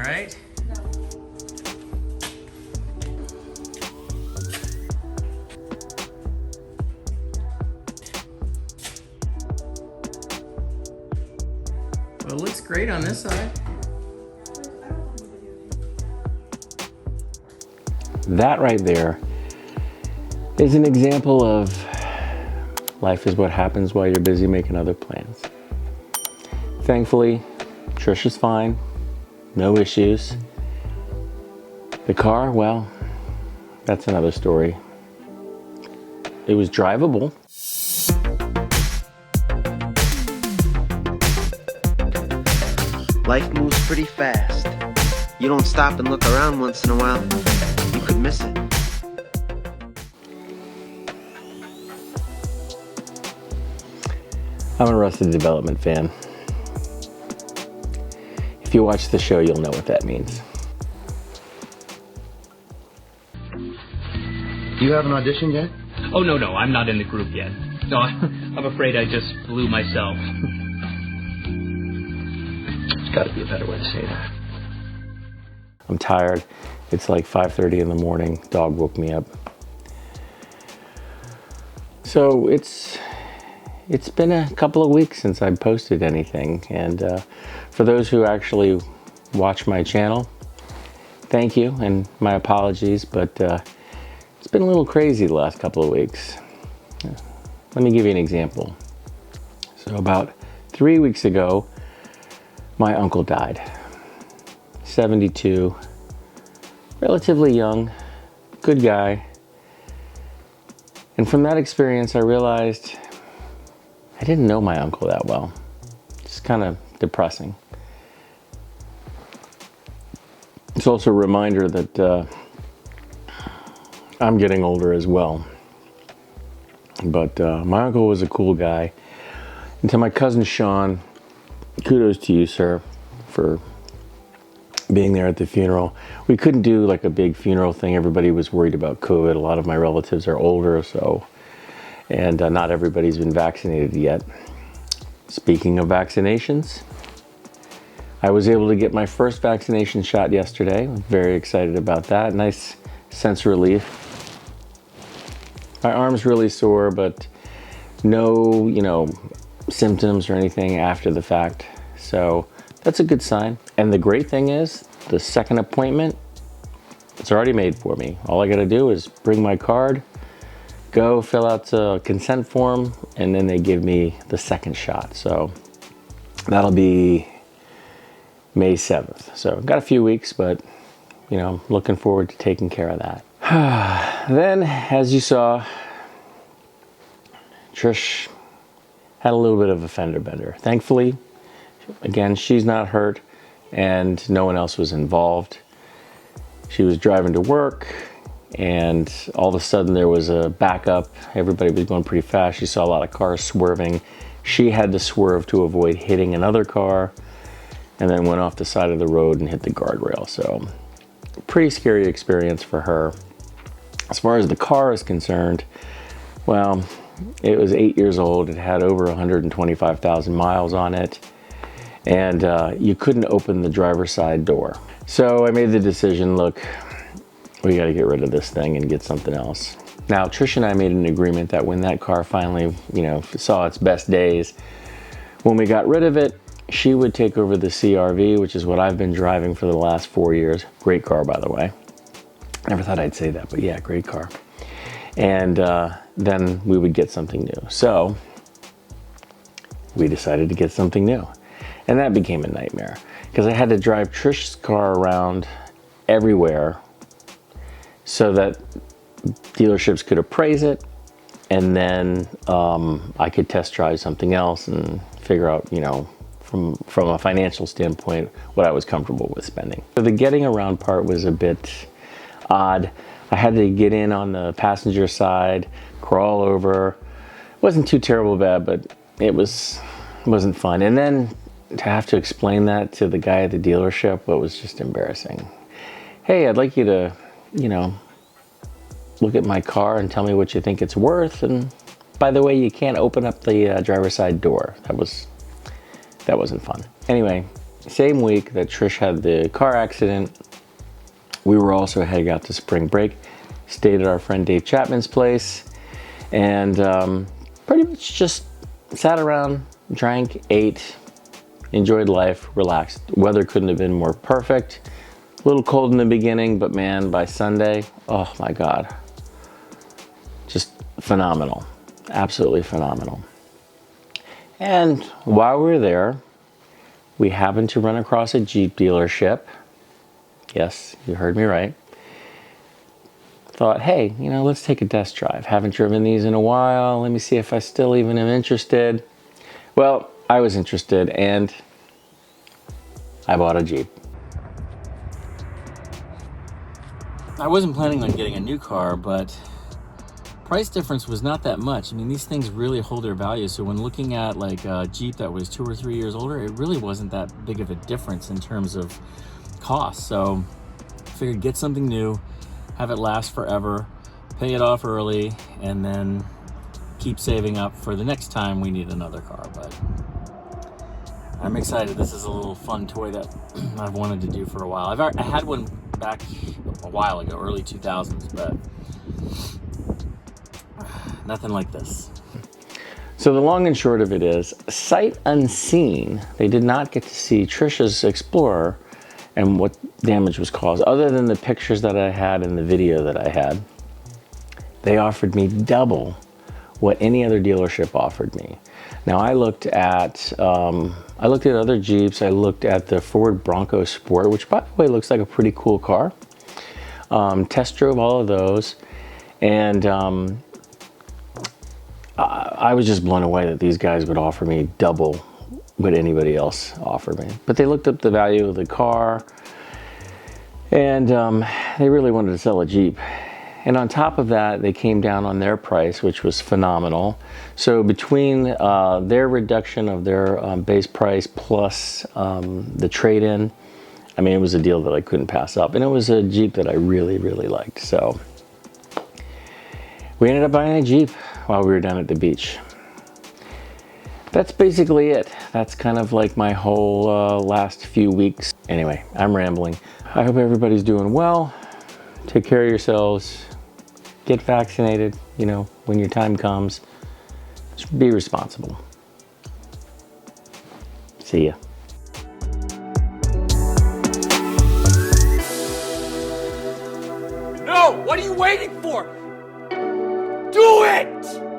right? Well, it looks great on this side. That right there is an example of life is what happens while you're busy making other plans. Thankfully, Trish is fine, no issues. The car, well, that's another story. It was drivable. Life moves pretty fast. You don't stop and look around once in a while, you could miss it. I'm an Arrested Development fan. If you watch the show, you'll know what that means. You haven't auditioned yet? Oh, no, I'm not in the group yet. No, I'm afraid I just blew myself. There's got to be a better way to say that. I'm tired. It's like 5:30 in the morning. Dog woke me up. So it's been a couple of weeks since I posted anything. And for those who actually watch my channel, thank you and my apologies, but it's been a little crazy the last couple of weeks. Let me give you an example. So about 3 weeks ago, my uncle died. 72, relatively young, good guy. And from that experience, I realized I didn't know my uncle that well. It's kind of depressing. It's also a reminder that I'm getting older as well. But my uncle was a cool guy. And to my cousin Sean, kudos to you, sir, for being there at the funeral. We couldn't do like a big funeral thing. Everybody was worried about COVID. A lot of my relatives are older, and not everybody's been vaccinated yet. Speaking of vaccinations, I was able to get my first vaccination shot yesterday. I'm very excited about that. Nice sense of relief. My arm's really sore, but no, symptoms or anything after the fact. So that's a good sign. And the great thing is, the second appointment, it's already made for me. All I gotta do is bring my card, go fill out the consent form, and then they give me the second shot. So that'll be May 7th. So got a few weeks, but looking forward to taking care of that. Then, as you saw, Trish had a little bit of a fender bender. Thankfully, again, she's not hurt and no one else was involved. She was driving to work and all of a sudden there was a backup. Everybody was going pretty fast. She saw a lot of cars swerving. She had to swerve to avoid hitting another car and then went off the side of the road and hit the guardrail. So, pretty scary experience for her. As far as the car is concerned, well, it was 8 years old. It had over 125,000 miles on it. And you couldn't open the driver's side door. So I made the decision, look, we got to get rid of this thing and get something else. Now, Trish and I made an agreement that when that car finally, saw its best days, when we got rid of it, she would take over the CRV, which is what I've been driving for the last 4 years. Great car, by the way. Never thought I'd say that, but yeah, great car. And then we would get something new. So we decided to get something new. And that became a nightmare because I had to drive Trish's car around everywhere so that dealerships could appraise it. And then I could test drive something else and figure out, from a financial standpoint, what I was comfortable with spending. So the getting around part was a bit odd. I had to get in on the passenger side, crawl over. It wasn't too terrible bad, but it wasn't fun. And then to have to explain that to the guy at the dealership, it was just embarrassing. Hey, I'd like you to, look at my car and tell me what you think it's worth. And by the way, you can't open up the driver's side door. That wasn't fun. Anyway, same week that Trish had the car accident, we were also heading out to spring break, stayed at our friend Dave Chapman's place, and pretty much just sat around, drank, ate, enjoyed life, relaxed. Weather couldn't have been more perfect. A little cold in the beginning, but man, by Sunday, oh my God, just phenomenal, absolutely phenomenal. And while we were there, we happened to run across a Jeep dealership. Yes, you heard me right. Thought, hey, you know, let's take a test drive. Haven't driven these in a while. Let me see if I still even am interested. Well, I was interested and I bought a Jeep. I wasn't planning on getting a new car, but price difference was not that much. I mean, these things really hold their value. So when looking at like a Jeep that was 2 or 3 years older, it really wasn't that big of a difference in terms of cost. So I figured get something new, have it last forever, pay it off early, and then keep saving up for the next time we need another car. But I'm excited. This is a little fun toy that I've wanted to do for a while. I had one back a while ago, early 2000s, but nothing like this. So the long and short of it is, sight unseen, they did not get to see Trisha's Explorer and what damage was caused. Other than the pictures that I had and the video that I had, they offered me double what any other dealership offered me. Now I looked at other Jeeps. I looked at the Ford Bronco Sport, which by the way looks like a pretty cool car. Test drove all of those, and I was just blown away that these guys would offer me double what anybody else offered me. But they looked up the value of the car, and they really wanted to sell a Jeep. And on top of that, they came down on their price, which was phenomenal. So between their reduction of their base price plus the trade-in, I mean, it was a deal that I couldn't pass up. And it was a Jeep that I really, really liked. So we ended up buying a Jeep while we were down at the beach. That's basically it. That's kind of like my whole last few weeks. Anyway, I'm rambling. I hope everybody's doing well. Take care of yourselves. Get vaccinated, you know, when your time comes. Just be responsible. See ya. No! What are you waiting for? Do it!